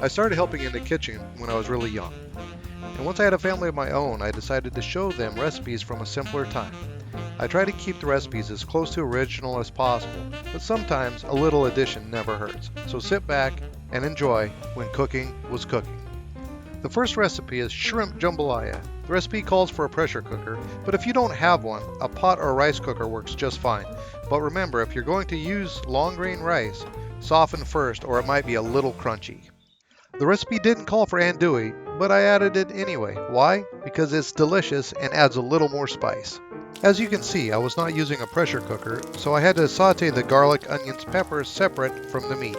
I started helping in the kitchen when I was really young, and once I had a family of my own, I decided to show them recipes from a simpler time. I try to keep the recipes as close to original as possible, but sometimes a little addition never hurts. So sit back and enjoy when cooking was cooking. The first recipe is shrimp jambalaya. The recipe calls for a pressure cooker, but if you don't have one, a pot or rice cooker works just fine. But remember, if you're going to use long grain rice, soften first or it might be a little crunchy. The recipe didn't call for andouille, but I added it anyway. Why? Because it's delicious and adds a little more spice. As you can see, I was not using a pressure cooker, so I had to saute the garlic, onions, peppers separate from the meat.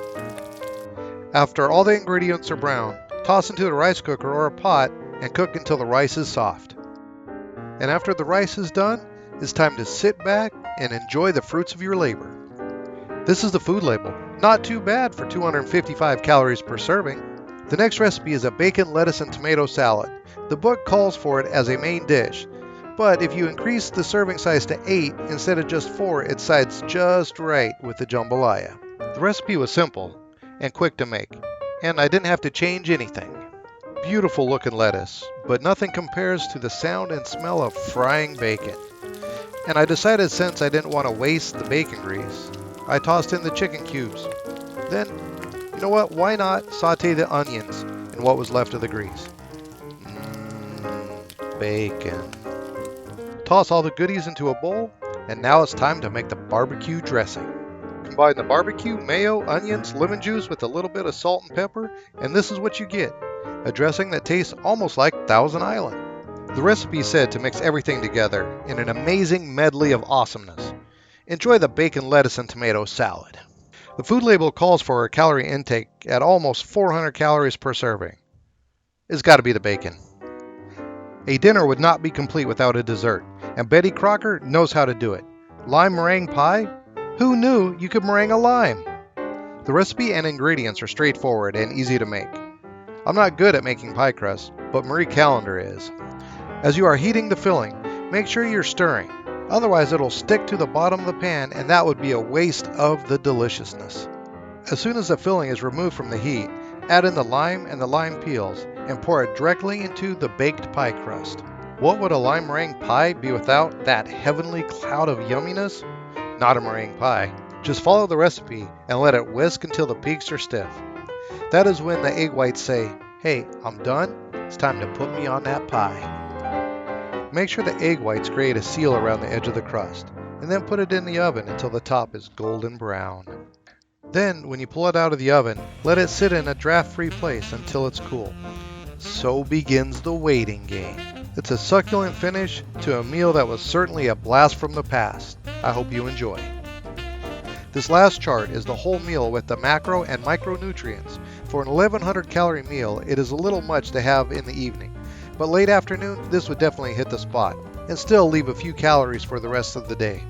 After all the ingredients are brown, toss into a rice cooker or a pot and cook until the rice is soft. And after the rice is done, it's time to sit back and enjoy the fruits of your labor. This is the food label. Not too bad for 255 calories per serving. The next recipe is a bacon, lettuce, and tomato salad. The book calls for it as a main dish, but if you increase the serving size to 8 instead of just 4, it sides just right with the jambalaya. The recipe was simple and quick to make, and I didn't have to change anything. Beautiful looking lettuce, but nothing compares to the sound and smell of frying bacon. And I decided since I didn't want to waste the bacon grease, I tossed in the chicken cubes. Then, you know what, why not saute the onions in what was left of the grease? Bacon. Toss all the goodies into a bowl, and now it's time to make the barbecue dressing. Combine the barbecue, mayo, onions, lemon juice with a little bit of salt and pepper, and this is what you get. A dressing that tastes almost like Thousand Island. The recipe said to mix everything together in an amazing medley of awesomeness. Enjoy the bacon, lettuce, and tomato salad. The food label calls for a calorie intake at almost 400 calories per serving. It's got to be the bacon. A dinner would not be complete without a dessert, and Betty Crocker knows how to do it. Lime meringue pie? Who knew you could meringue a lime? The recipe and ingredients are straightforward and easy to make. I'm not good at making pie crust, but Marie Callender is. As you are heating the filling, make sure you're stirring. Otherwise it'll stick to the bottom of the pan and that would be a waste of the deliciousness. As soon as the filling is removed from the heat, add in the lime and the lime peels and pour it directly into the baked pie crust. What would a lime meringue pie be without that heavenly cloud of yumminess? Not a meringue pie. Just follow the recipe and let it whisk until the peaks are stiff. That is when the egg whites say, "Hey, I'm done. It's time to put me on that pie." Make sure the egg whites create a seal around the edge of the crust, and then put it in the oven until the top is golden brown. Then, when you pull it out of the oven, let it sit in a draft-free place until it's cool. So begins the waiting game. It's a succulent finish to a meal that was certainly a blast from the past. I hope you enjoy. This last chart is the whole meal with the macro and micronutrients. For an 1100 calorie meal, it is a little much to have in the evening, but late afternoon, this would definitely hit the spot and still leave a few calories for the rest of the day.